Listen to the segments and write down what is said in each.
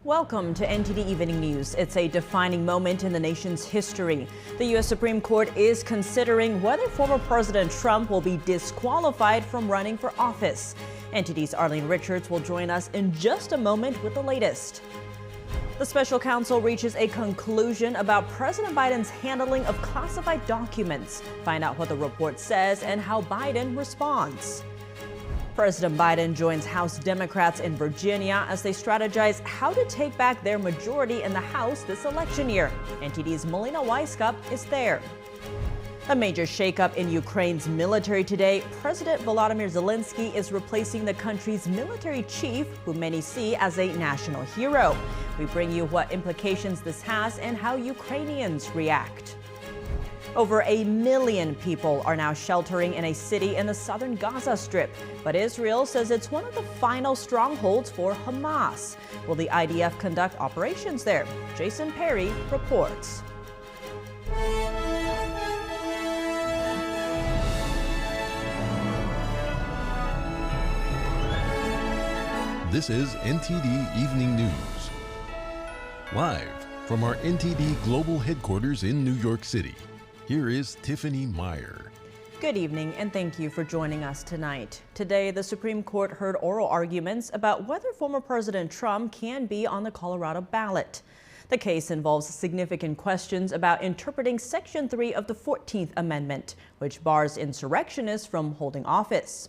Welcome to NTD Evening News. It's a defining moment in the nation's history. The U.S. Supreme Court is considering whether former President Trump will be disqualified from running for office. NTD's Arlene Richards will join us in just a moment with the latest. The special counsel reaches a conclusion about President Biden's handling of classified documents. Find out what the report says and how Biden responds. President Biden joins House Democrats in Virginia as they strategize how to take back their majority in the House this election year. NTD's Melina Weiskup is there. A major shakeup in Ukraine's military today. President Volodymyr Zelenskyy is replacing the country's military chief, who many see as a national hero. We bring you what implications this has and how Ukrainians react. Over 1 million people are now sheltering in a city in the southern Gaza Strip, but Israel says it's one of the final strongholds for Hamas. Will the IDF conduct operations there? Jason Perry reports. This is NTD Evening News. Live from our NTD Global Headquarters in New York City. Here is Tiffany Meyer. Good evening and thank you for joining us tonight. Today, the Supreme Court heard oral arguments about whether former President Trump can be on the Colorado ballot. The case involves significant questions about interpreting Section 3 of the 14th Amendment, which bars insurrectionists from holding office.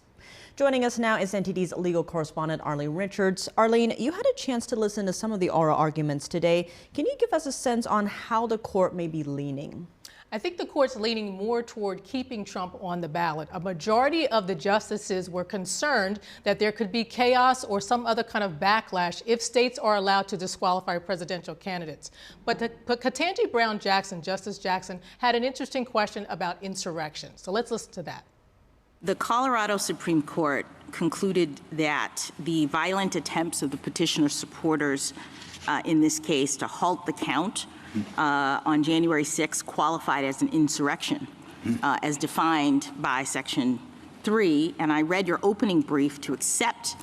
Joining us now is NTD's legal correspondent Arlene Richards. Arlene, you had a chance to listen to some of the oral arguments today. Can you give us a sense on how the court may be leaning? I think the court's leaning more toward keeping Trump on the ballot. A majority of the justices were concerned that there could be chaos or some other kind of backlash if states are allowed to disqualify presidential candidates. But Ketanji Brown Jackson, Justice Jackson, had an interesting question about insurrection. So let's listen to that. The Colorado Supreme Court concluded that the violent attempts of the petitioner's supporters in this case to halt the count on January 6 qualified as an insurrection as defined by Section 3. And I read your opening brief to accept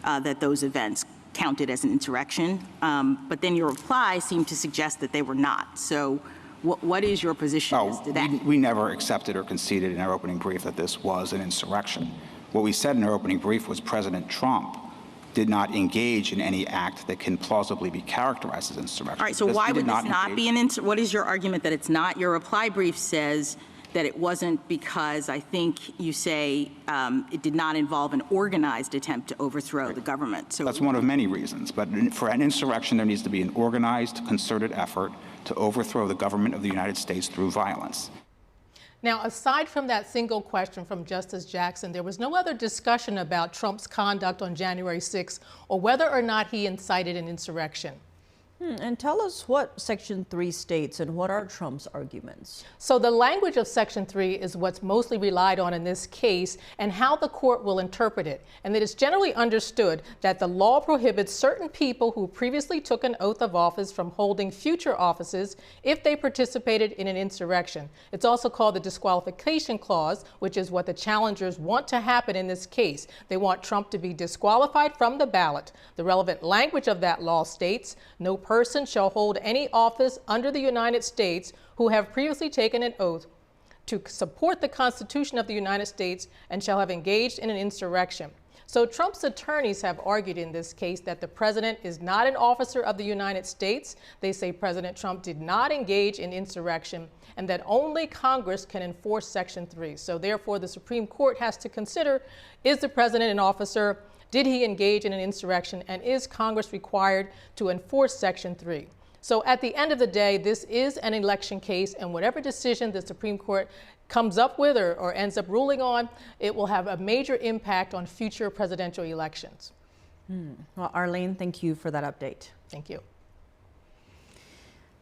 that those events counted as an insurrection, but then your reply seemed to suggest that they were not. So what is your position as to that? We never accepted or conceded in our opening brief that this was an insurrection. What we said in our opening brief was President Trump did not engage in any act that can plausibly be characterized as insurrection. All right, so why would this not be an insurrection? What is your argument that it's not? Your reply brief says that it wasn't because I think you say it did not involve an organized attempt to overthrow the government. So that's one of many reasons, but for an insurrection there needs to be an organized, concerted effort to overthrow the government of the United States through violence. Now, aside from that single question from Justice Jackson, there was no other discussion about Trump's conduct on January 6 or whether or not he incited an insurrection. And tell us what Section 3 states and what are Trump's arguments. So the language of Section 3 is what's mostly relied on in this case and how the court will interpret it. And it is generally understood that the law prohibits certain people who previously took an oath of office from holding future offices if they participated in an insurrection. It's also called the disqualification clause, which is what the challengers want to happen in this case. They want Trump to be disqualified from the ballot. The relevant language of that law states, no person shall hold any office under the United States who have previously taken an oath to support the Constitution of the United States and shall have engaged in an insurrection. So Trump's attorneys have argued in this case that the president is not an officer of the United States. They say President Trump did not engage in insurrection and that only Congress can enforce Section 3. So therefore, the Supreme Court has to consider, is the president an officer? Did he engage in an insurrection? And is Congress required to enforce Section 3? So at the end of the day, this is an election case, and whatever decision the Supreme Court comes up with or ends up ruling on, it will have a major impact on future presidential elections. Well, Arlene, thank you for that update. Thank you.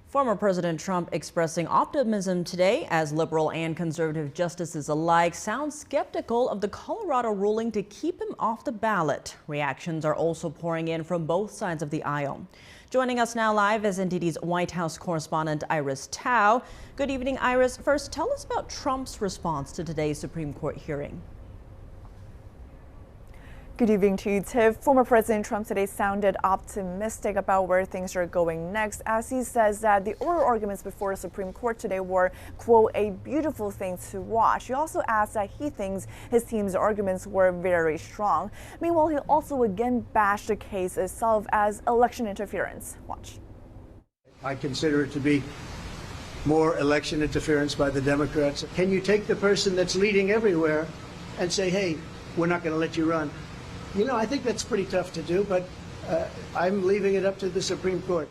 Former President Trump expressing optimism today as liberal and conservative justices alike sound skeptical of the Colorado ruling to keep him off the ballot. Reactions are also pouring in from both sides of the aisle. Joining us now live is NTD's White House correspondent Iris Tao. Good evening, Iris. First, tell us about Trump's response to today's Supreme Court hearing. Good evening to you, Tiff. Former President Trump today sounded optimistic about where things are going next, as he says that the oral arguments before the Supreme Court today were, quote, a beautiful thing to watch. He also asked that he thinks his team's arguments were very strong. Meanwhile, he also again bashed the case itself as election interference. Watch. I consider it to be more election interference by the Democrats. Can you take the person that's leading everywhere and say, hey, we're not going to let you run? You know, I think that's pretty tough to do, but I'm leaving it up to the Supreme Court.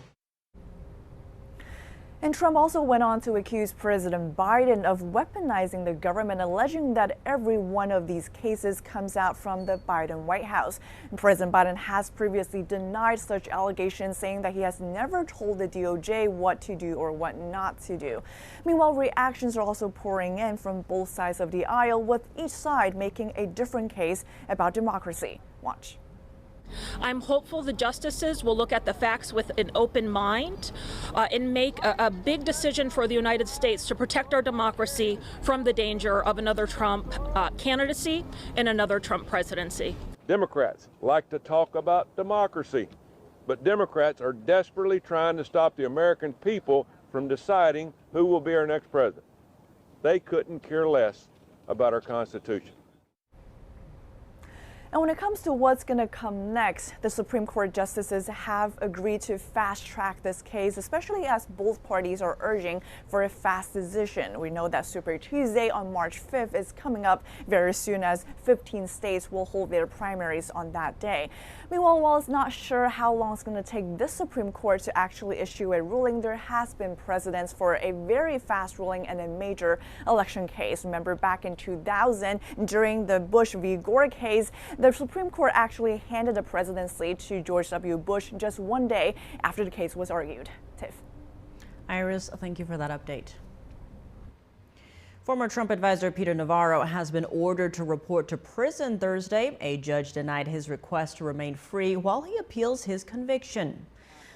And Trump also went on to accuse President Biden of weaponizing the government, alleging that every one of these cases comes out from the Biden White House. And President Biden has previously denied such allegations, saying that he has never told the DOJ what to do or what not to do. Meanwhile, reactions are also pouring in from both sides of the aisle, with each side making a different case about democracy. Watch. I'm hopeful the justices will look at the facts with an open mind and make a big decision for the United States to protect our democracy from the danger of another Trump candidacy and another Trump presidency. Democrats like to talk about democracy, but Democrats are desperately trying to stop the American people from deciding who will be our next president. They couldn't care less about our Constitution. And when it comes to what's going to come next, the Supreme Court justices have agreed to fast-track this case, especially as both parties are urging for a fast decision. We know that Super Tuesday on March 5th is coming up very soon, as 15 states will hold their primaries on that day. Meanwhile, while it's not sure how long it's going to take this Supreme Court to actually issue a ruling, there has been precedents for a very fast ruling in a major election case. Remember, back in 2000, during the Bush v. Gore case, the Supreme Court actually handed the presidency to George W. Bush just one day after the case was argued. Tiff. Iris, thank you for that update. Former Trump advisor Peter Navarro has been ordered to report to prison Thursday. A judge denied his request to remain free while he appeals his conviction.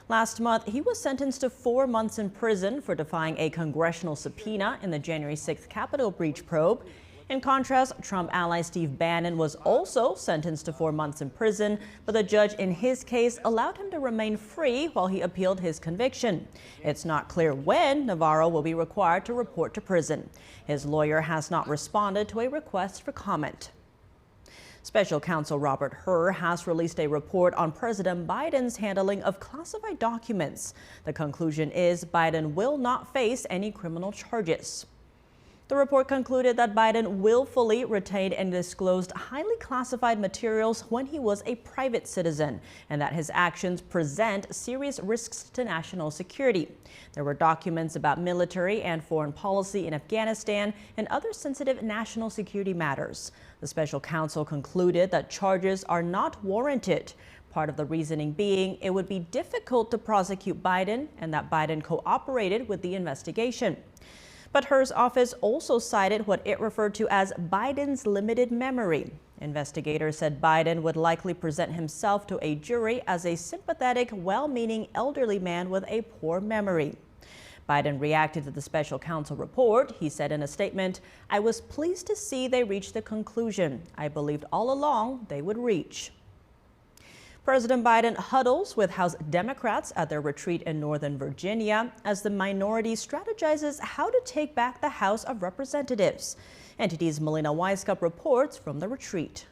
Last month, he was sentenced to 4 months in prison for defying a congressional subpoena in the January 6th Capitol breach probe. In contrast, Trump ally Steve Bannon was also sentenced to 4 months in prison, but the judge in his case allowed him to remain free while he appealed his conviction. It's not clear when Navarro will be required to report to prison. His lawyer has not responded to a request for comment. Special counsel Robert Hur has released a report on President Biden's handling of classified documents. The conclusion is Biden will not face any criminal charges. The report concluded that Biden willfully retained and disclosed highly classified materials when he was a private citizen, and that his actions present serious risks to national security. There were documents about military and foreign policy in Afghanistan and other sensitive national security matters. The special counsel concluded that charges are not warranted. Part of the reasoning being it would be difficult to prosecute Biden and that Biden cooperated with the investigation. But Hur's office also cited what it referred to as Biden's limited memory. Investigators said Biden would likely present himself to a jury as a sympathetic, well-meaning elderly man with a poor memory. Biden reacted to the special counsel report. He said in a statement, "I was pleased to see they reached the conclusion I believed all along they would reach." President Biden huddles with House Democrats at their retreat in Northern Virginia as the minority strategizes how to take back the House of Representatives. NTD's Melina Weiskup reports from the retreat.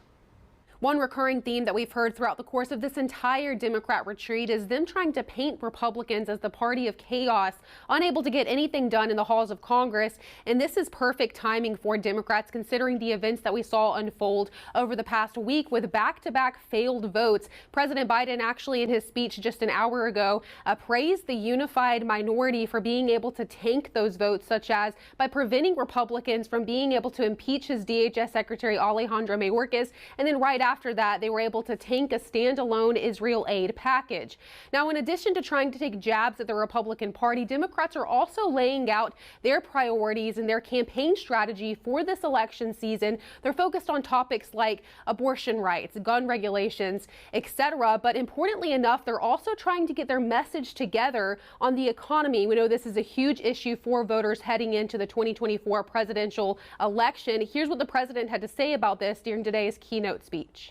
One recurring theme that we've heard throughout the course of this entire Democrat retreat is them trying to paint Republicans as the party of chaos, unable to get anything done in the halls of Congress. And this is perfect timing for Democrats, considering the events that we saw unfold over the past week with back-to-back failed votes. President Biden actually, in his speech just an hour ago, praised the unified minority for being able to tank those votes, such as by preventing Republicans from being able to impeach his DHS Secretary Alejandro Mayorkas, and then right after that, they were able to tank a standalone Israel aid package. Now, in addition to trying to take jabs at the Republican Party, Democrats are also laying out their priorities and their campaign strategy for this election season. They're focused on topics like abortion rights, gun regulations, etc. But importantly enough, they're also trying to get their message together on the economy. We know this is a huge issue for voters heading into the 2024 presidential election. Here's what the president had to say about this during today's keynote speech.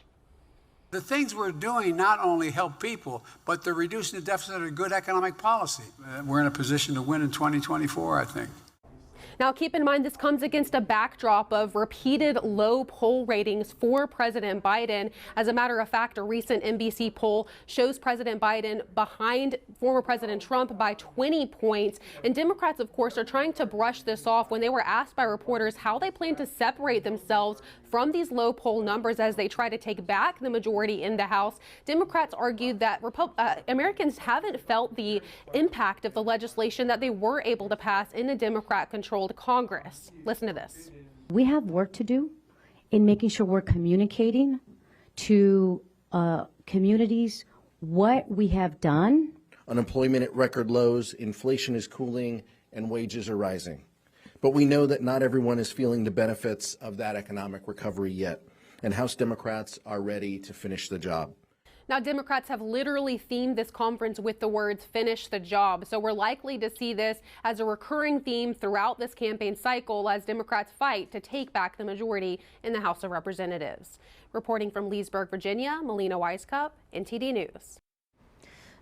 The things we're doing not only help people, but they're reducing the deficit of good economic policy. We're in a position to win in 2024, I think. Now, keep in mind, this comes against a backdrop of repeated low poll ratings for President Biden. As a matter of fact, a recent NBC poll shows President Biden behind former President Trump by 20 points. And Democrats, of course, are trying to brush this off when they were asked by reporters how they plan to separate themselves from these low poll numbers as they try to take back the majority in the House. Democrats argued that Americans haven't felt the impact of the legislation that they were able to pass in a Democrat-controlled Congress. Listen to this. We have work to do in making sure we're communicating to communities what we have done. Unemployment at record lows, inflation is cooling, and wages are rising. But we know that not everyone is feeling the benefits of that economic recovery yet, and House Democrats are ready to finish the job. Now, Democrats have literally themed this conference with the words "finish the job." So we're likely to see this as a recurring theme throughout this campaign cycle as Democrats fight to take back the majority in the House of Representatives. Reporting from Leesburg, Virginia, Melina Weiskup, NTD News.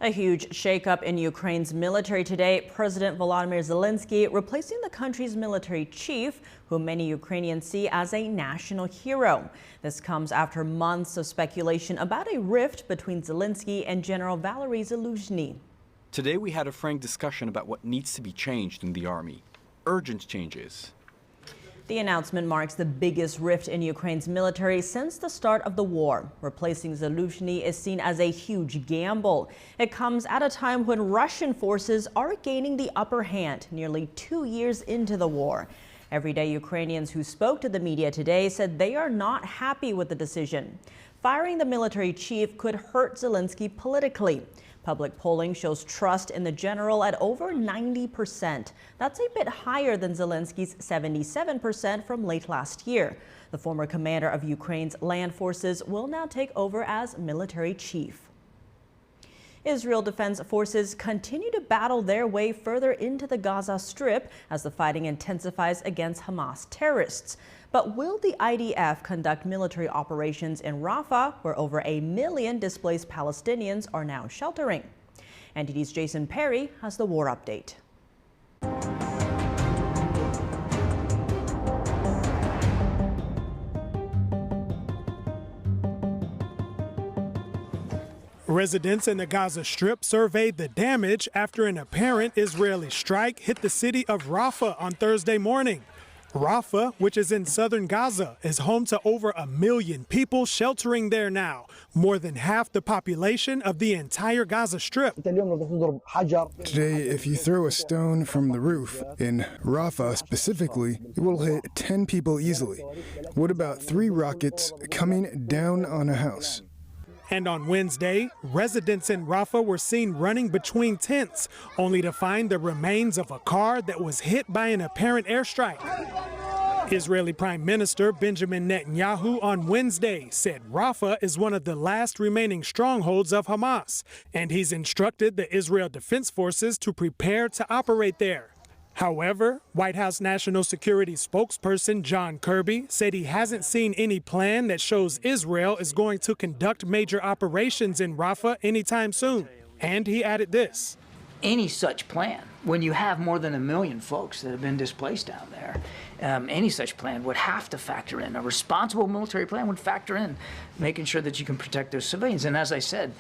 A huge shakeup in Ukraine's military today. President Volodymyr Zelenskyy replacing the country's military chief, who many Ukrainians see as a national hero. This comes after months of speculation about a rift between Zelenskyy and General Valery Zaluzhny. Today we had a frank discussion about what needs to be changed in the army. Urgent changes. The announcement marks the biggest rift in Ukraine's military since the start of the war. Replacing Zaluzhny is seen as a huge gamble. It comes at a time when Russian forces are gaining the upper hand nearly 2 years into the war. Everyday Ukrainians who spoke to the media today said they are not happy with the decision. Firing the military chief could hurt Zelenskyy politically. Public polling shows trust in the general at over 90%. That's a bit higher than Zelenskyy's 77% from late last year. The former commander of Ukraine's land forces will now take over as military chief. Israel Defense Forces continue to battle their way further into the Gaza Strip as the fighting intensifies against Hamas terrorists. But will the IDF conduct military operations in Rafah, where over 1 million displaced Palestinians are now sheltering? NTD's Jason Perry has the war update. Residents in the Gaza Strip surveyed the damage after an apparent Israeli strike hit the city of Rafah on Thursday morning. Rafah, which is in southern Gaza, is home to over 1 million people sheltering there now, more than half the population of the entire Gaza Strip. Today, if you throw a stone from the roof, in Rafah specifically, it will hit 10 people easily. What about 3 rockets coming down on a house? And on Wednesday, residents in Rafah were seen running between tents, only to find the remains of a car that was hit by an apparent airstrike. Israeli Prime Minister Benjamin Netanyahu on Wednesday said Rafah is one of the last remaining strongholds of Hamas, and he's instructed the Israel Defense Forces to prepare to operate there. However, White House National Security spokesperson John Kirby said he hasn't seen any plan that shows Israel is going to conduct major operations in Rafah anytime soon. And he added this. Any such plan, when you have more than 1 million folks that have been displaced down there, any such plan would have to factor in. A responsible military plan would factor in making sure that you can protect those civilians. And as I said,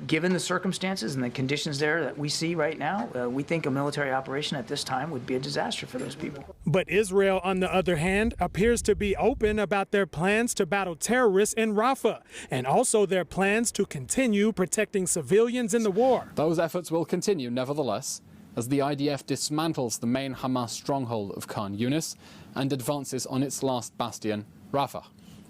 given the circumstances and the conditions there that we see right now, we think a military operation at this time would be a disaster for those people. But Israel, on the other hand, appears to be open about their plans to battle terrorists in Rafah, and also their plans to continue protecting civilians in the war. Those efforts will continue, nevertheless, as the IDF dismantles the main Hamas stronghold of Khan Yunis and advances on its last bastion, Rafah.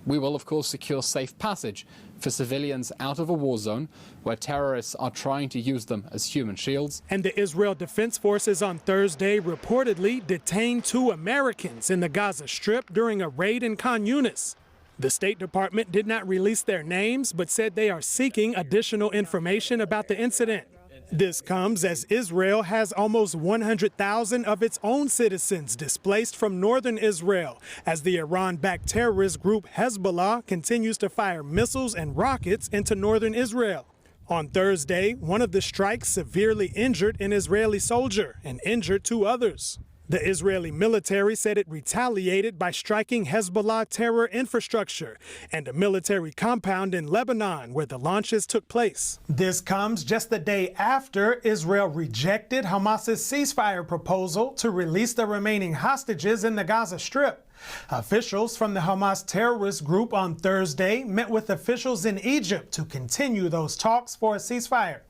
We will, of course, secure safe passage for civilians out of a war zone where terrorists are trying to use them as human shields. And the Israel Defense Forces on Thursday reportedly detained 2 Americans in the Gaza Strip during a raid in Khan Yunis. The State Department did not release their names, but said they are seeking additional information about the incident. This comes as Israel has almost 100,000 of its own citizens displaced from northern Israel, as the Iran-backed terrorist group Hezbollah continues to fire missiles and rockets into northern Israel. On Thursday, one of the strikes severely injured an Israeli soldier and injured 2 others. The Israeli military said it retaliated by striking Hezbollah terror infrastructure and a military compound in Lebanon where the launches took place. This comes just the day after Israel rejected Hamas's ceasefire proposal to release the remaining hostages in the Gaza Strip. Officials from the Hamas terrorist group on Thursday met with officials in Egypt to continue those talks for a ceasefire.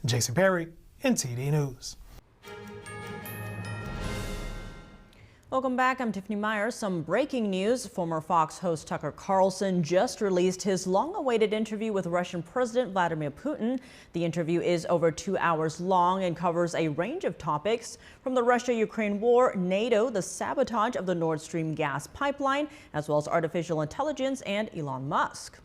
Jason Perry, NTD News. Welcome back. I'm Tiffany Myers. Some breaking news. Former Fox host Tucker Carlson just released his long-awaited interview with Russian President Vladimir Putin. The interview is over 2 hours long and covers a range of topics from the Russia-Ukraine war, NATO, the sabotage of the Nord Stream gas pipeline, as well as artificial intelligence and Elon Musk.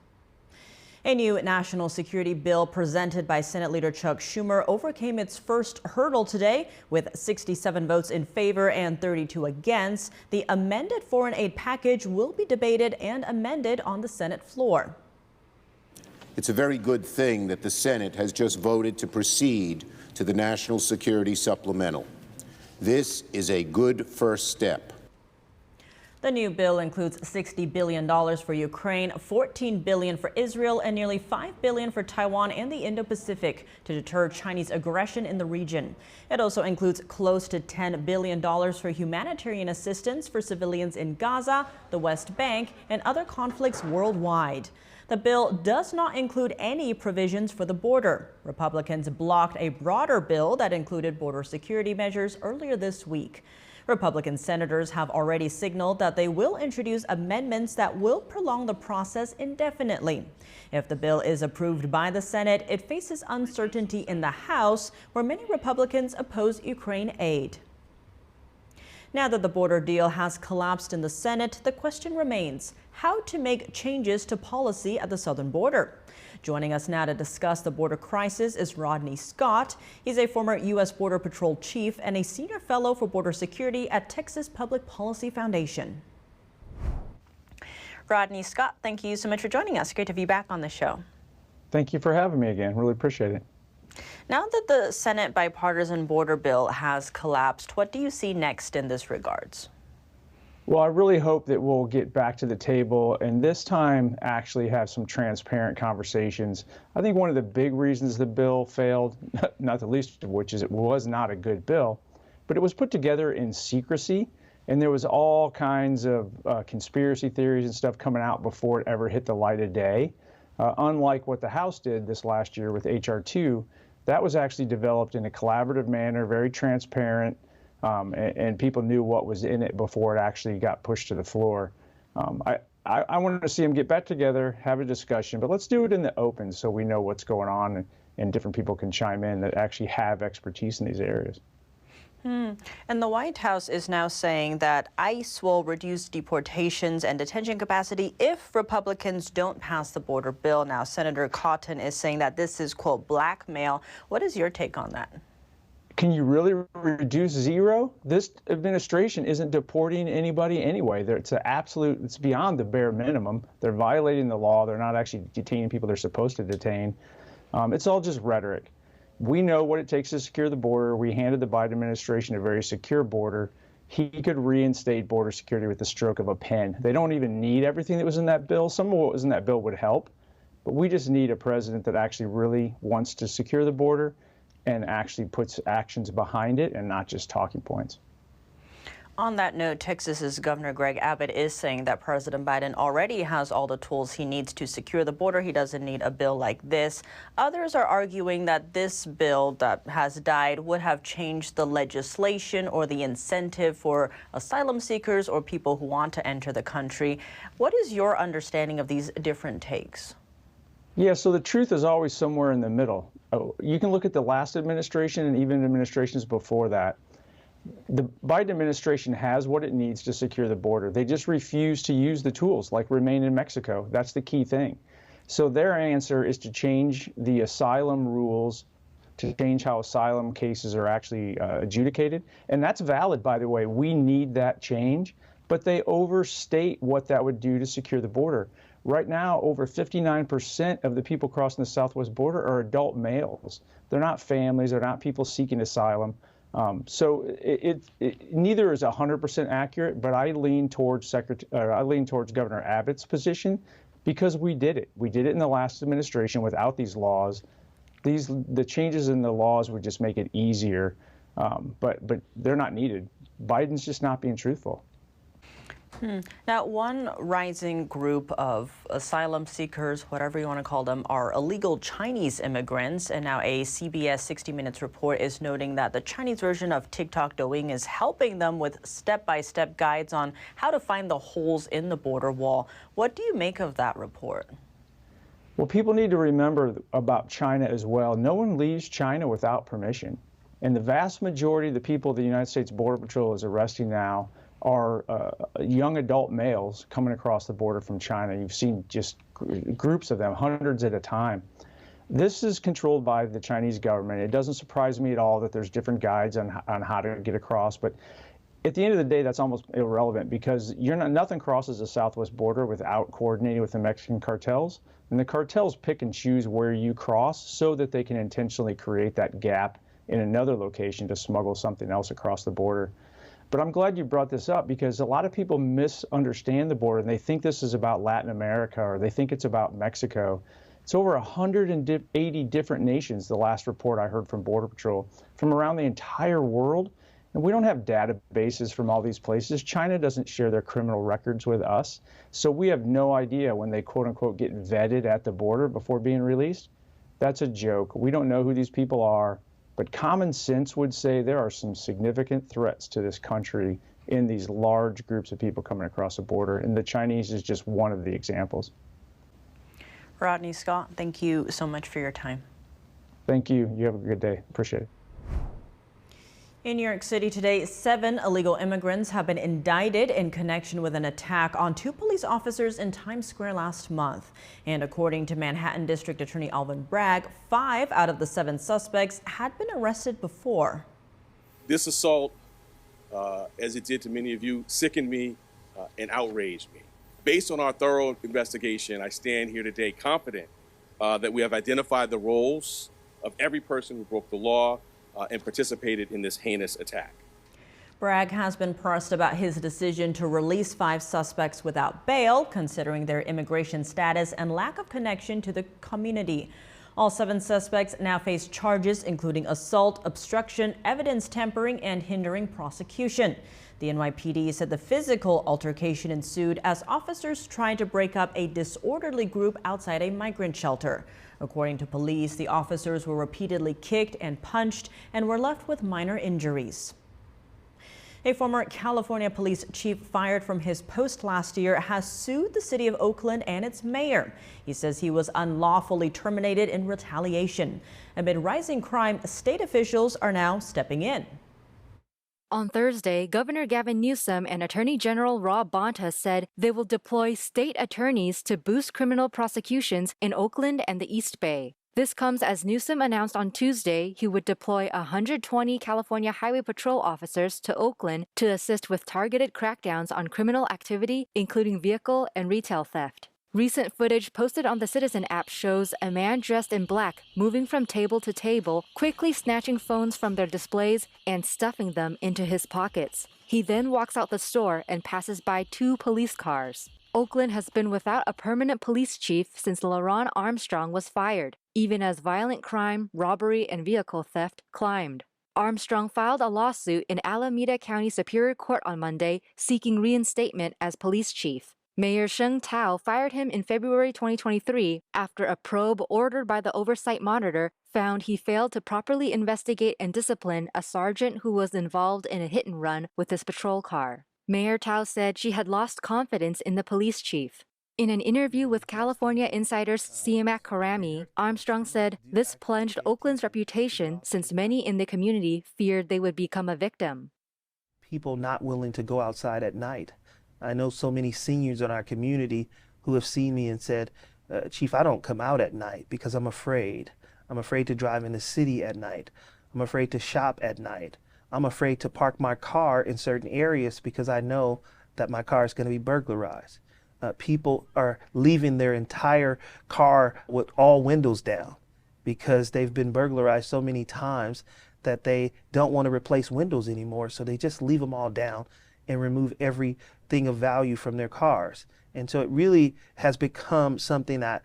A new national security bill presented by Senate Leader Chuck Schumer overcame its first hurdle today with 67 votes in favor and 32 against. The amended foreign aid package will be debated and amended on the Senate floor. It's a very good thing that the Senate has just voted to proceed to the National Security Supplemental. This is a good first step. The new bill includes $60 billion for Ukraine, $14 billion for Israel, and nearly $5 billion for Taiwan and the Indo-Pacific to deter Chinese aggression in the region. It also includes close to $10 billion for humanitarian assistance for civilians in Gaza, the West Bank, and other conflicts worldwide. The bill does not include any provisions for the border. Republicans blocked a broader bill that included border security measures earlier this week. Republican senators have already signaled that they will introduce amendments that will prolong the process indefinitely. If the bill is approved by the Senate, it faces uncertainty in the House, where many Republicans oppose Ukraine aid. Now that the border deal has collapsed in the Senate, the question remains how to make changes to policy at the southern border. Joining us now to discuss the border crisis is Rodney Scott. He's a former U.S. Border Patrol chief and a senior fellow for border security at Texas Public Policy Foundation. Rodney Scott, thank you so much for joining us. Great to have you back on the show. Thank you for having me again. Really appreciate it. Now that the Senate bipartisan border bill has collapsed, what do you see next in this regards? Well, I really hope that we'll get back to the table and this time actually have some transparent conversations. I think one of the big reasons the bill failed, not the least of which is it was not a good bill, but it was put together in secrecy, and there was all kinds of conspiracy theories and stuff coming out before it ever hit the light of day. Unlike what the House did this last year with H.R. 2, that was actually developed in a collaborative manner, very transparent, and people knew what was in it before it actually got pushed to the floor. I wanted to see them get back together, have a discussion, but let's do it in the open so we know what's going on and different people can chime in that actually have expertise in these areas. And the White House is now saying that ICE will reduce deportations and detention capacity if Republicans don't pass the border bill. Now, Senator Cotton is saying that this is, quote, blackmail. What is your take on that? Can you really reduce zero? This administration isn't deporting anybody anyway. It's beyond the bare minimum. They're violating the law. They're not actually detaining people they're supposed to detain. It's all just rhetoric. We know what it takes to secure the border. We handed the Biden administration a very secure border. He could reinstate border security with the stroke of a pen. They don't even need everything that was in that bill. Some of what was in that bill would help, but we just need a president that actually really wants to secure the border and actually puts actions behind it and not just talking points. On that note, Texas's Governor Greg Abbott is saying that President Biden already has all the tools he needs to secure the border. He doesn't need a bill like this. Others are arguing that this bill that has died would have changed the legislation or the incentive for asylum seekers or people who want to enter the country. What is your understanding of these different takes? Yeah, so the truth is always somewhere in the middle. You can look at the last administration and even administrations before that. The Biden administration has what it needs to secure the border. They just refuse to use the tools like remain in Mexico. That's the key thing. So their answer is to change the asylum rules to change how asylum cases are actually adjudicated. And that's valid, by the way. We need that change, but they overstate what that would do to secure the border. Right now, over 59% of the people crossing the southwest border are adult males. They're not families, they're not people seeking asylum. So neither is 100% accurate, but I lean towards Governor Abbott's position because we did it. We did it in the last administration without these laws. The changes in the laws would just make it easier, but they're not needed. Biden's just not being truthful. Now, one rising group of asylum seekers, whatever you want to call them, are illegal Chinese immigrants. And now a CBS 60 Minutes report is noting that the Chinese version of TikTok Douyin is helping them with step-by-step guides on how to find the holes in the border wall. What do you make of that report? Well, people need to remember about China as well. No one leaves China without permission. And the vast majority of the people the United States Border Patrol is arresting now are young adult males coming across the border from China. You've seen just groups of them, hundreds at a time. This is controlled by the Chinese government. It doesn't surprise me at all that there's different guides on how to get across, but at the end of the day, that's almost irrelevant because nothing crosses the southwest border without coordinating with the Mexican cartels. And the cartels pick and choose where you cross so that they can intentionally create that gap in another location to smuggle something else across the border. But I'm glad you brought this up because a lot of people misunderstand the border and they think this is about Latin America or they think it's about Mexico. It's over 180 different nations, the last report I heard from Border Patrol, from around the entire world. And we don't have databases from all these places. China doesn't share their criminal records with us. So we have no idea when they quote unquote get vetted at the border before being released. That's a joke. We don't know who these people are. But common sense would say there are some significant threats to this country in these large groups of people coming across the border. And the Chinese is just one of the examples. Rodney Scott, thank you so much for your time. Thank you. You have a good day. Appreciate it. In New York City today, 7 illegal immigrants have been indicted in connection with an attack on 2 police officers in Times Square last month. And according to Manhattan District Attorney Alvin Bragg, 5 out of the 7 suspects had been arrested before. This assault, as it did to many of you, sickened me and outraged me. Based on our thorough investigation, I stand here today confident that we have identified the roles of every person who broke the law and participated in this heinous attack. Bragg has been pressed about his decision to release 5 suspects without bail, considering their immigration status and lack of connection to the community. All 7 suspects now face charges including assault, obstruction, evidence tampering, and hindering prosecution. The NYPD said the physical altercation ensued as officers tried to break up a disorderly group outside a migrant shelter. According to police, the officers were repeatedly kicked and punched and were left with minor injuries. A former California police chief fired from his post last year has sued the city of Oakland and its mayor. He says he was unlawfully terminated in retaliation. Amid rising crime, state officials are now stepping in. On Thursday, Governor Gavin Newsom and Attorney General Rob Bonta said they will deploy state attorneys to boost criminal prosecutions in Oakland and the East Bay. This comes as Newsom announced on Tuesday he would deploy 120 California Highway Patrol officers to Oakland to assist with targeted crackdowns on criminal activity, including vehicle and retail theft. Recent footage posted on the Citizen app shows a man dressed in black moving from table to table, quickly snatching phones from their displays and stuffing them into his pockets. He then walks out the store and passes by 2 police cars. Oakland has been without a permanent police chief since LaRon Armstrong was fired, even as violent crime, robbery, and vehicle theft climbed. Armstrong filed a lawsuit in Alameda County Superior Court on Monday seeking reinstatement as police chief. Mayor Sheng Tao fired him in February 2023 after a probe ordered by the Oversight Monitor found he failed to properly investigate and discipline a sergeant who was involved in a hit-and-run with his patrol car. Mayor Tao said she had lost confidence in the police chief. In an interview with California Insider's Siamak Karami, Armstrong said this plunged Oakland's reputation since many in the community feared they would become a victim. People not willing to go outside at night. I know so many seniors in our community who have seen me and said, Chief, I don't come out at night because I'm afraid. I'm afraid to drive in the city at night. I'm afraid to shop at night. I'm afraid to park my car in certain areas because I know that my car is going to be burglarized. People are leaving their entire car with all windows down because they've been burglarized so many times that they don't want to replace windows anymore, so they just leave them all down and remove everything of value from their cars. And so it really has become something that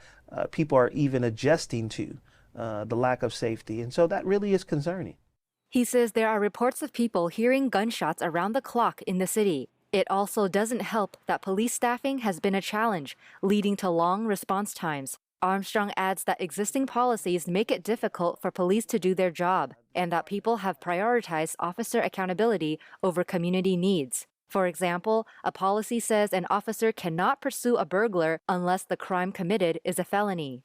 people are even adjusting to, the lack of safety. And so that really is concerning. He says there are reports of people hearing gunshots around the clock in the city. It also doesn't help that police staffing has been a challenge, leading to long response times. Armstrong adds that existing policies make it difficult for police to do their job, and that people have prioritized officer accountability over community needs. For example, a policy says an officer cannot pursue a burglar unless the crime committed is a felony.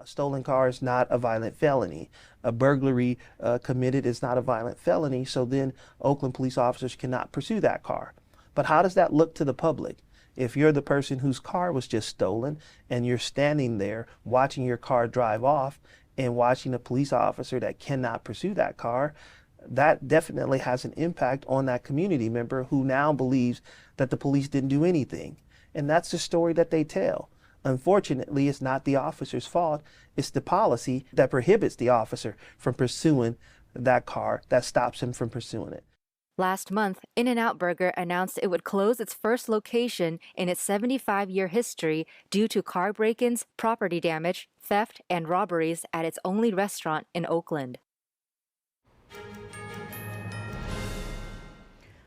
A stolen car is not a violent felony. A burglary committed is not a violent felony, so then Oakland police officers cannot pursue that car. But how does that look to the public? If you're the person whose car was just stolen and you're standing there watching your car drive off and watching a police officer that cannot pursue that car, that definitely has an impact on that community member who now believes that the police didn't do anything. And that's the story that they tell. Unfortunately, it's not the officer's fault. It's the policy that prohibits the officer from pursuing that car, that stops him from pursuing it. Last month, In-N-Out Burger announced it would close its first location in its 75-year history due to car break-ins, property damage, theft, and robberies at its only restaurant in Oakland.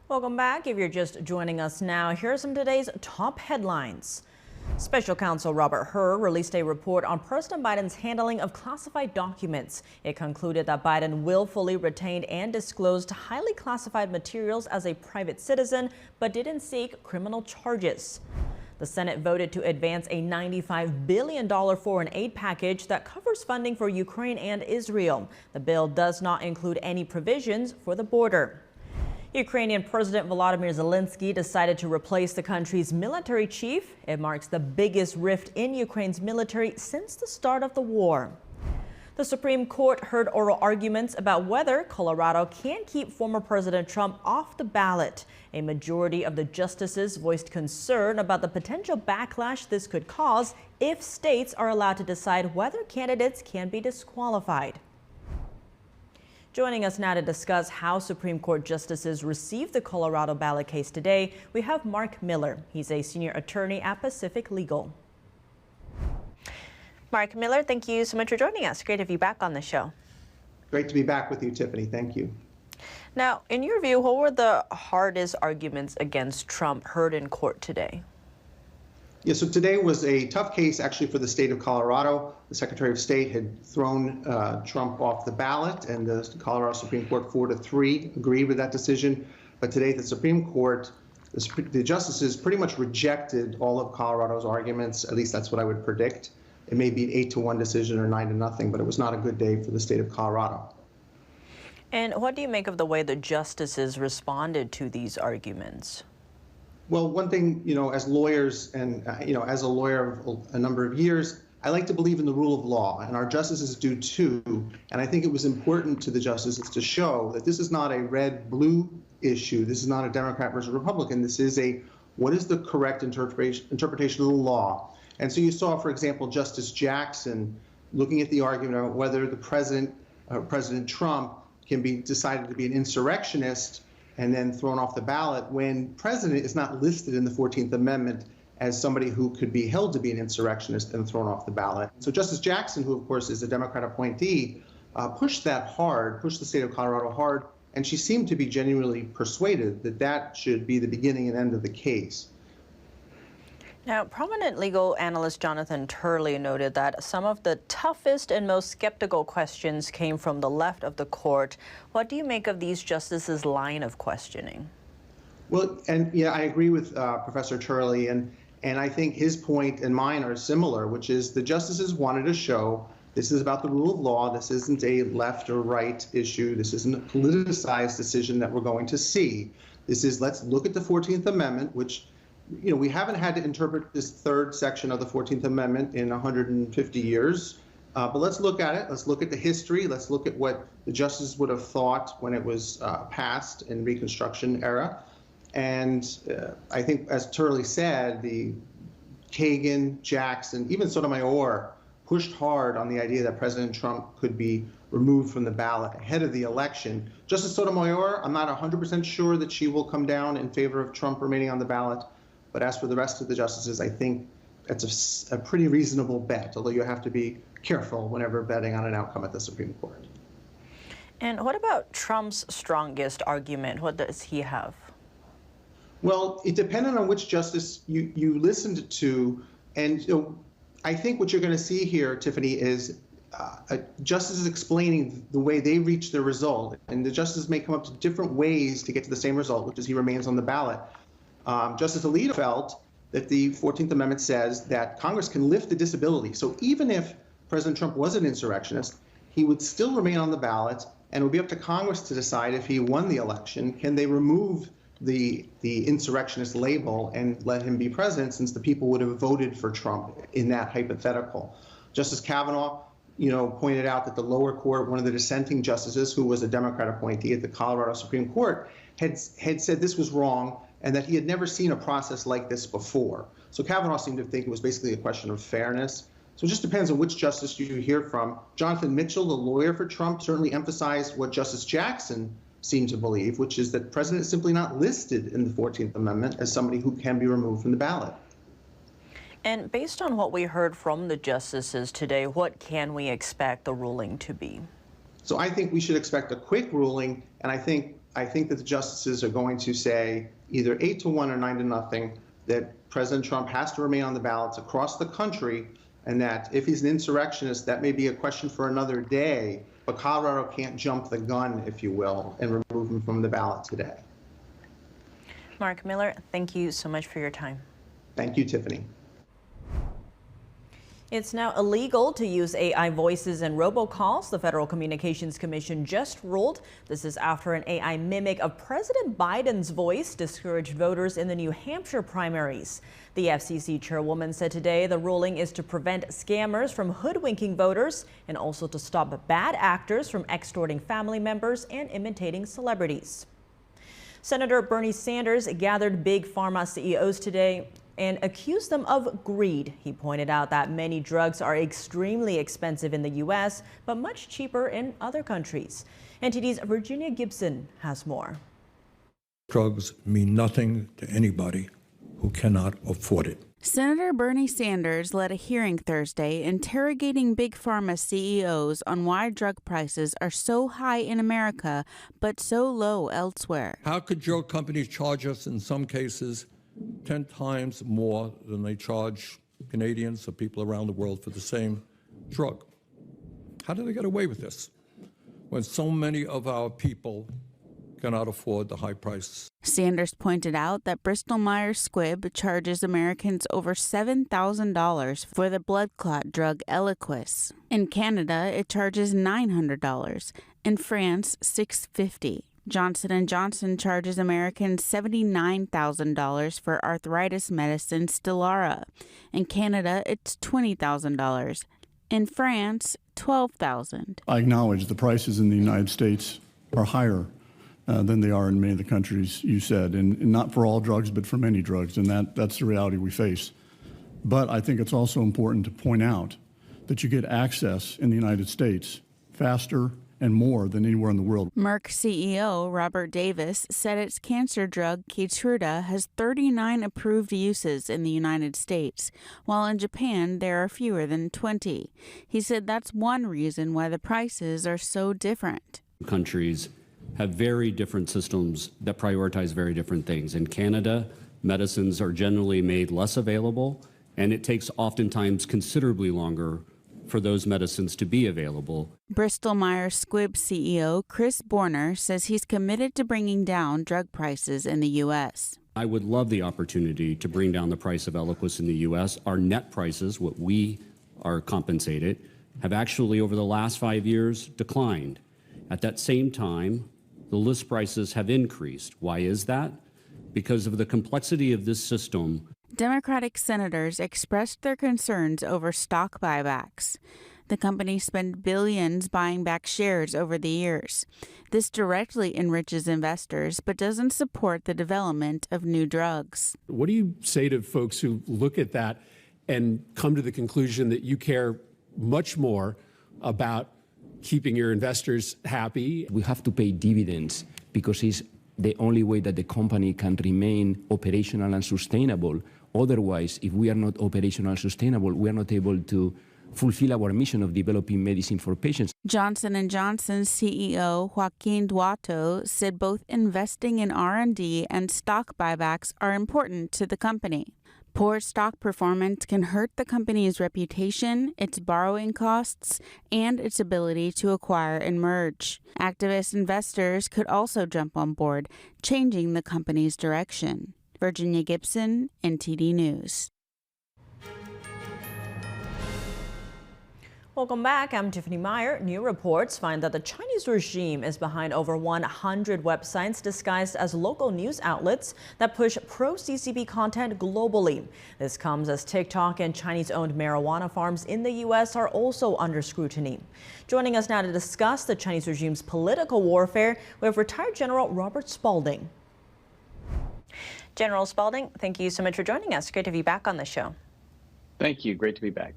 Welcome back. If you're just joining us now, here are some of today's top headlines. Special Counsel Robert Hur released a report on President Biden's handling of classified documents. It concluded that Biden willfully retained and disclosed highly classified materials as a private citizen, but didn't seek criminal charges. The Senate voted to advance a $95 billion foreign aid package that covers funding for Ukraine and Israel. The bill does not include any provisions for the border. Ukrainian President Volodymyr Zelenskyy decided to replace the country's military chief. It marks the biggest rift in Ukraine's military since the start of the war. The Supreme Court heard oral arguments about whether Colorado can keep former President Trump off the ballot. A majority of the justices voiced concern about the potential backlash this could cause if states are allowed to decide whether candidates can be disqualified. Joining us now to discuss how Supreme Court justices received the Colorado ballot case today, we have Mark Miller. He's a senior attorney at Pacific Legal. Mark Miller, thank you so much for joining us. Great to have you back on the show. Great to be back with you, Tiffany. Thank you. Now, in your view, what were the hardest arguments against Trump heard in court today? Yeah, so today was a tough case actually for the state of Colorado. The Secretary of State had thrown Trump off the ballot, and the Colorado Supreme Court 4-3 agreed with that decision. But today the Supreme Court, the justices pretty much rejected all of Colorado's arguments. At least that's what I would predict. It may be an 8-1 decision or 9-0, but it was not a good day for the state of Colorado. And what do you make of the way the justices responded to these arguments? Well, one thing, as lawyers and, as a lawyer of a number of years, I like to believe in the rule of law, and our justices do too. And I think it was important to the justices to show that this is not a red-blue issue. This is not a Democrat versus Republican. This is what is the correct interpretation of the law? And so you saw, for example, Justice Jackson looking at the argument about whether the President Trump can be decided to be an insurrectionist and then thrown off the ballot when president is not listed in the 14th Amendment as somebody who could be held to be an insurrectionist and thrown off the ballot. So Justice Jackson, who of course is a Democrat appointee, pushed the state of Colorado hard, and she seemed to be genuinely persuaded that that should be the beginning and end of the case. Now, prominent legal analyst Jonathan Turley noted that some of the toughest and most skeptical questions came from the left of the court. What do you make of these justices' line of questioning? Well, and yeah, I agree with Professor Turley, and I think his point and mine are similar, which is the justices wanted to show this is about the rule of law. This isn't a left or right issue. This isn't a politicized decision that we're going to see. This is, let's look at the 14th Amendment, which we haven't had to interpret this third section of the 14th Amendment in 150 years. But let's look at it. Let's look at the history. Let's look at what the justices would have thought when it was passed in Reconstruction era. And I think, as Turley said, the Kagan, Jackson, even Sotomayor pushed hard on the idea that President Trump could be removed from the ballot ahead of the election. Justice Sotomayor, I'm not 100% sure that she will come down in favor of Trump remaining on the ballot. But as for the rest of the justices, I think that's a pretty reasonable bet, although you have to be careful whenever betting on an outcome at the Supreme Court. And what about Trump's strongest argument? What does he have? Well, it depended on which justice you listened to. And I think what you're going to see here, Tiffany, is justices explaining the way they reached their result. And the justices may come up to different ways to get to the same result, which is he remains on the ballot. Justice Alito felt that the 14th Amendment says that Congress can lift the disability. So even if President Trump was an insurrectionist, he would still remain on the ballot, and it would be up to Congress to decide if he won the election, can they remove the insurrectionist label and let him be president, since the people would have voted for Trump in that hypothetical. Justice Kavanaugh, pointed out that the lower court, one of the dissenting justices, who was a Democrat appointee at the Colorado Supreme Court, had said this was wrong and that he had never seen a process like this before. So Kavanaugh seemed to think it was basically a question of fairness. So it just depends on which justice you hear from. Jonathan Mitchell, the lawyer for Trump, certainly emphasized what Justice Jackson seemed to believe, which is that the president is simply not listed in the 14th Amendment as somebody who can be removed from the ballot. And based on what we heard from the justices today, what can we expect the ruling to be? So I think we should expect a quick ruling, and I think that the justices are going to say either 8-1 or 9-0 that President Trump has to remain on the ballots across the country, and that if he's an insurrectionist, that may be a question for another day, but Colorado can't jump the gun, if you will, and remove him from the ballot today. Mark Miller, thank you so much for your time. Thank you, Tiffany. It's now illegal to use AI voices in robocalls. The Federal Communications Commission just ruled. This is after an AI mimic of President Biden's voice discouraged voters in the New Hampshire primaries. The FCC chairwoman said today the ruling is to prevent scammers from hoodwinking voters and also to stop bad actors from extorting family members and imitating celebrities. Senator Bernie Sanders gathered big pharma CEOs today and accused them of greed. He pointed out that many drugs are extremely expensive in the U.S., but much cheaper in other countries. NTD's Virginia Gibson has more. Drugs mean nothing to anybody who cannot afford it. Senator Bernie Sanders led a hearing Thursday interrogating big pharma CEOs on why drug prices are so high in America but so low elsewhere. How could drug companies charge us in some cases 10 times more than they charge Canadians or people around the world for the same drug? How do they get away with this when so many of our people cannot afford the high prices? Sanders pointed out that Bristol-Myers Squibb charges Americans over $7,000 for the blood clot drug Eliquis. In Canada, it charges $900. In France, $650. Johnson & Johnson charges Americans $79,000 for arthritis medicine Stelara. In Canada, it's $20,000. In France, $12,000. I acknowledge the prices in the United States are higher than they are in many of the countries you said, and not for all drugs, but for many drugs, and that's the reality we face. But I think it's also important to point out that you get access in the United States faster and more than anywhere in the world. Merck CEO Robert Davis said its cancer drug Keytruda has 39 approved uses in the United States, while in Japan there are fewer than 20. He said that's one reason why the prices are so different. Countries have very different systems that prioritize very different things. In Canada, medicines are generally made less available, and it takes oftentimes considerably longer for those medicines to be available. Bristol-Myers Squibb CEO Chris Borner says he's committed to bringing down drug prices in the U.S. I would love the opportunity to bring down the price of Eliquis in the U.S. Our net prices, what we are compensated, have actually over the last 5 years declined. At that same time, the list prices have increased. Why is that? Because of the complexity of this system. Democratic senators expressed their concerns over stock buybacks. The company spent billions buying back shares over the years. This directly enriches investors, but doesn't support the development of new drugs. What do you say to folks who look at that and come to the conclusion that you care much more about keeping your investors happy? We have to pay dividends because it's the only way that the company can remain operational and sustainable. Otherwise, if we are not operational and sustainable, we are not able to fulfill our mission of developing medicine for patients. Johnson & Johnson's CEO Joaquin Duato said both investing in R&D and stock buybacks are important to the company. Poor stock performance can hurt the company's reputation, its borrowing costs, and its ability to acquire and merge. Activist investors could also jump on board, changing the company's direction. Virginia Gibson, NTD News. Welcome back. I'm Tiffany Meyer. New reports find that the Chinese regime is behind over 100 websites disguised as local news outlets that push pro-CCP content globally. This comes as TikTok and Chinese-owned marijuana farms in the U.S. are also under scrutiny. Joining us now to discuss the Chinese regime's political warfare, we have retired General Robert Spalding. General Spalding, thank you so much for joining us. Great to be back on the show. Thank you. Great to be back.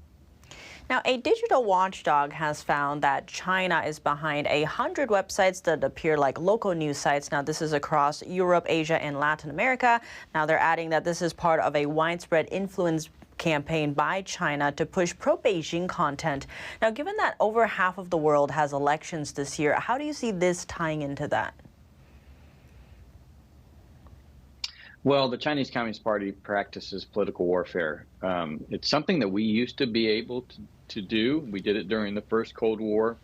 Now, a digital watchdog has found that China is behind 100 websites that appear like local news sites. Now, this is across Europe, Asia, and Latin America. Now, they're adding that this is part of a widespread influence campaign by China to push pro-Beijing content. Now, given that over half of the world has elections this year, how do you see this tying into that? Well, the Chinese Communist Party practices political warfare. It's something that we used to be able to do. We did it during the first Cold War.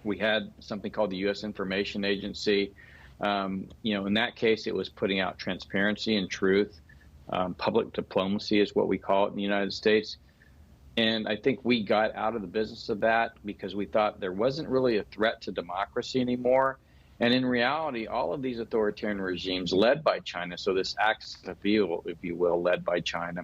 We had something called the U.S. Information Agency. In that case, it was putting out transparency and truth. Public diplomacy is what we call it in the United States. And I think we got out of the business of that because we thought there wasn't really a threat to democracy anymore. And in reality, all of these authoritarian regimes led by China, so this axis of evil, if you will, led by China,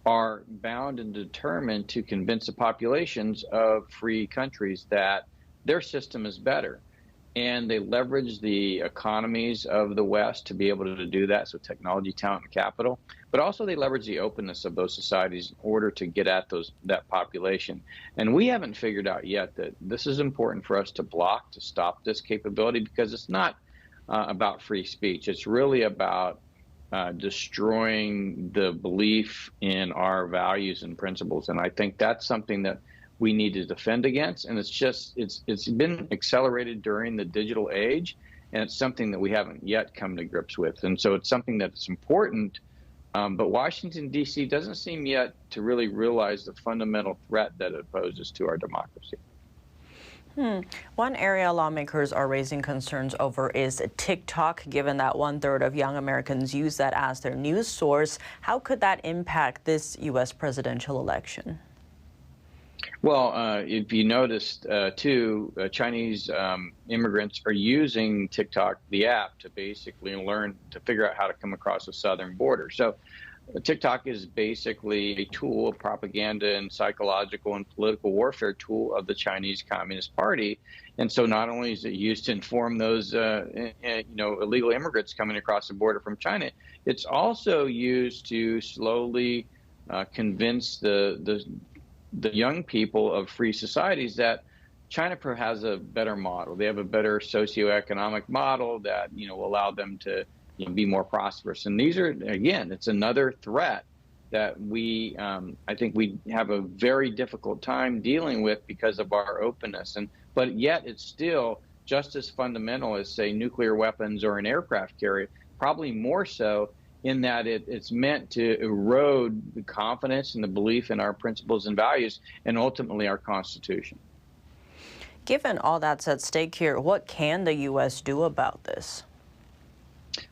are bound and determined to convince the populations of free countries that their system is better. And they leverage the economies of the West to be able to do that, so technology, talent, and capital. But also they leverage the openness of those societies in order to get at that population. And we haven't figured out yet that this is important for us to block, to stop this capability, because it's not about free speech. It's really about destroying the belief in our values and principles. And I think that's something that we need to defend against, and it's been accelerated during the digital age, and it's something that we haven't yet come to grips with. And so it's something that's important, but Washington, D.C. doesn't seem yet to really realize the fundamental threat that it poses to our democracy. One area lawmakers are raising concerns over is TikTok, given that 1/3 of young Americans use that as their news source. How could that impact this U.S. presidential election? Well, if you noticed, too, Chinese immigrants are using TikTok, the app, to basically learn to figure out how to come across the southern border. So TikTok is basically a tool, a propaganda and psychological and political warfare tool of the Chinese Communist Party. And so not only is it used to inform those, illegal immigrants coming across the border from China, it's also used to slowly convince the young people of free societies that China has a better model. They have a better socioeconomic model that, will allow them to be more prosperous. And these are, again, it's another threat that I think we have a very difficult time dealing with because of our openness. But yet it's still just as fundamental as, say, nuclear weapons or an aircraft carrier, probably more so, in that it's meant to erode the confidence and the belief in our principles and values, and ultimately our Constitution. Given all that's at stake here, what can the U.S. do about this?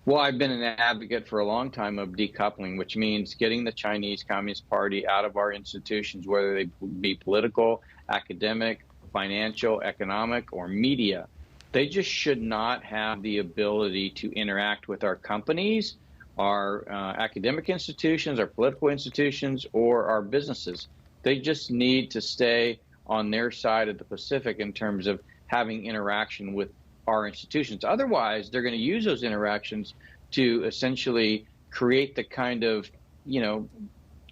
Well, I've been an advocate for a long time of decoupling, which means getting the Chinese Communist Party out of our institutions, whether they be political, academic, financial, economic, or media. They just should not have the ability to interact with our companies, our academic institutions, our political institutions, or our businesses. They just need to stay on their side of the Pacific in terms of having interaction with our institutions. Otherwise, they're going to use those interactions to essentially create the kind of,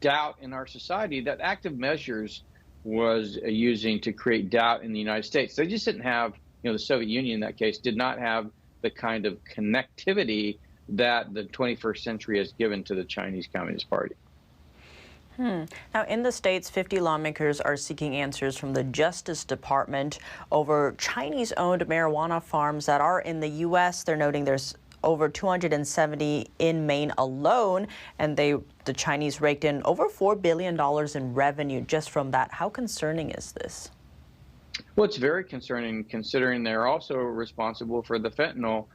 doubt in our society that active measures was using to create doubt in the United States. They just didn't have, the Soviet Union in that case did not have the kind of connectivity that the 21st century has given to the Chinese Communist Party. Now, in the States, 50 lawmakers are seeking answers from the Justice Department over Chinese-owned marijuana farms that are in the U.S. They're noting there's over 270 in Maine alone, and the Chinese raked in over $4 billion in revenue just from that. How concerning is this? Well, it's very concerning, considering they're also responsible for the fentanyl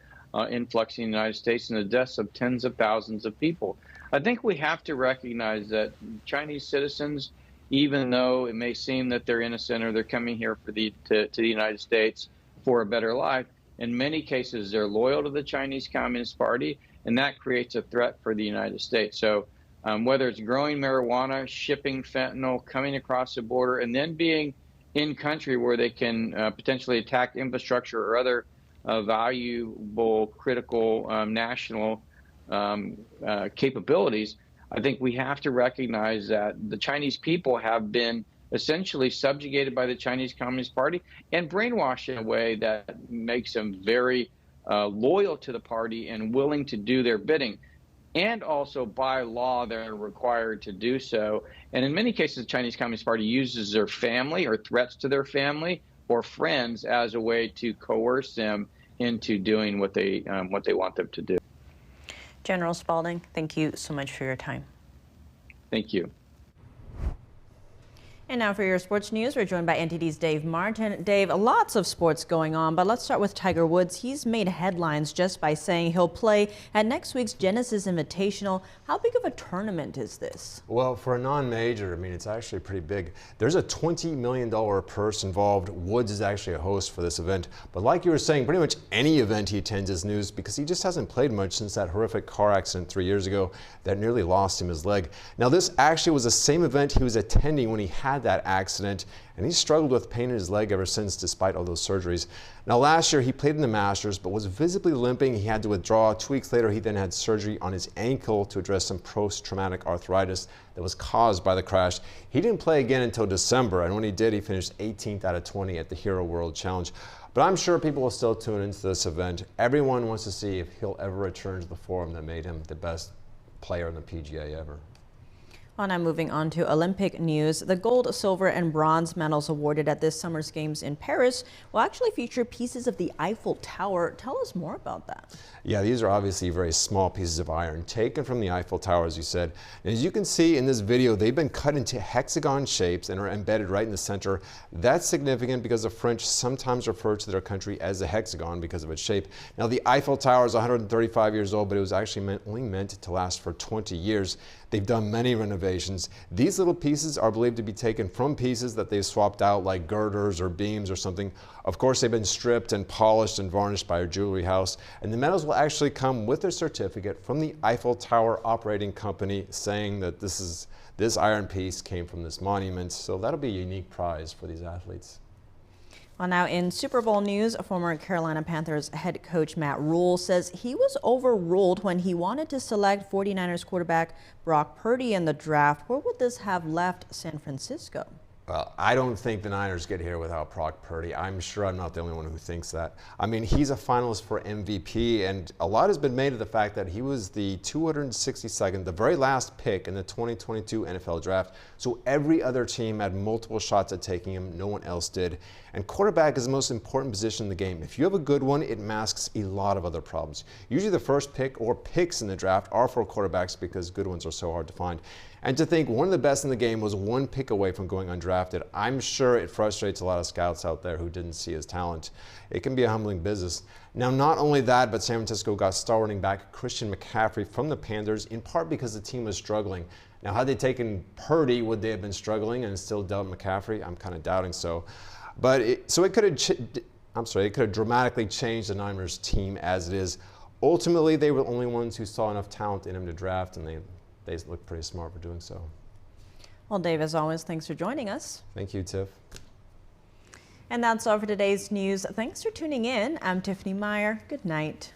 influx in the United States and the deaths of tens of thousands of people. I think we have to recognize that Chinese citizens, even though it may seem that they're innocent or they're coming here for to the United States for a better life, in many cases they're loyal to the Chinese Communist Party, and that creates a threat for the United States. So whether it's growing marijuana, shipping fentanyl, coming across the border, and then being in country where they can potentially attack infrastructure or other valuable, critical national capabilities, I think we have to recognize that the Chinese people have been essentially subjugated by the Chinese Communist Party and brainwashed in a way that makes them very loyal to the party and willing to do their bidding. And also, by law, they're required to do so. And in many cases, the Chinese Communist Party uses their family or threats to their family or friends as a way to coerce them into doing what they want them to do. General Spalding, thank you so much for your time. Thank you. And now for your sports news, we're joined by NTD's Dave Martin. Dave, lots of sports going on, but let's start with Tiger Woods. He's made headlines just by saying he'll play at next week's Genesis Invitational. How big of a tournament is this? Well, for a non-major, it's actually pretty big. There's a $20 million purse involved. Woods is actually a host for this event. But like you were saying, pretty much any event he attends is news because he just hasn't played much since that horrific car accident 3 years ago that nearly lost him his leg. Now, this actually was the same event he was attending when he had that accident, and he struggled with pain in his leg ever since, despite all those surgeries. Now, last year he played in the Masters but was visibly limping. He had to withdraw. 2 weeks later, he then had surgery on his ankle to address some post-traumatic arthritis that was caused by the crash. He didn't play again until December, and when he did, he finished 18th out of 20 at the Hero World Challenge. But I'm sure people will still tune into this event. Everyone wants to see if he'll ever return to the form that made him the best player in the PGA ever. Well, now moving on to Olympic news. The gold, silver, and bronze medals awarded at this summer's games in Paris will actually feature pieces of the Eiffel Tower. Tell us more about that. Yeah, these are obviously very small pieces of iron taken from the Eiffel Tower, as you said. And as you can see in this video, they've been cut into hexagon shapes and are embedded right in the center. That's significant because the French sometimes refer to their country as a hexagon because of its shape. Now, the Eiffel Tower is 135 years old, but it was actually only meant to last for 20 years. They've done many renovations. These little pieces are believed to be taken from pieces that they've swapped out, like girders or beams or something. Of course, they've been stripped and polished and varnished by a jewelry house. And the medals will actually come with a certificate from the Eiffel Tower operating company saying that this iron piece came from this monument. So that'll be a unique prize for these athletes. Well, now in Super Bowl news, former Carolina Panthers head coach Matt Rule says he was overruled when he wanted to select 49ers quarterback Brock Purdy in the draft. Where would this have left San Francisco? Well, I don't think the Niners get here without Brock Purdy. I'm sure I'm not the only one who thinks that. He's a finalist for MVP, and a lot has been made of the fact that he was the 262nd, the very last pick in the 2022 NFL Draft. So every other team had multiple shots at taking him. No one else did. And quarterback is the most important position in the game. If you have a good one, it masks a lot of other problems. Usually the first pick or picks in the draft are for quarterbacks because good ones are so hard to find. And to think one of the best in the game was one pick away from going undrafted, I'm sure it frustrates a lot of scouts out there who didn't see his talent. It can be a humbling business. Now, not only that, but San Francisco got star running back Christian McCaffrey from the Panthers, in part because the team was struggling. Now, had they taken Purdy, would they have been struggling and still dealt McCaffrey? I'm kind of doubting so. But it could have dramatically changed the Niners team as it is. Ultimately, they were the only ones who saw enough talent in him to draft, and they look pretty smart for doing so. Well, Dave, as always, thanks for joining us. Thank you, Tiff. And that's all for today's news. Thanks for tuning in. I'm Tiffany Meyer. Good night.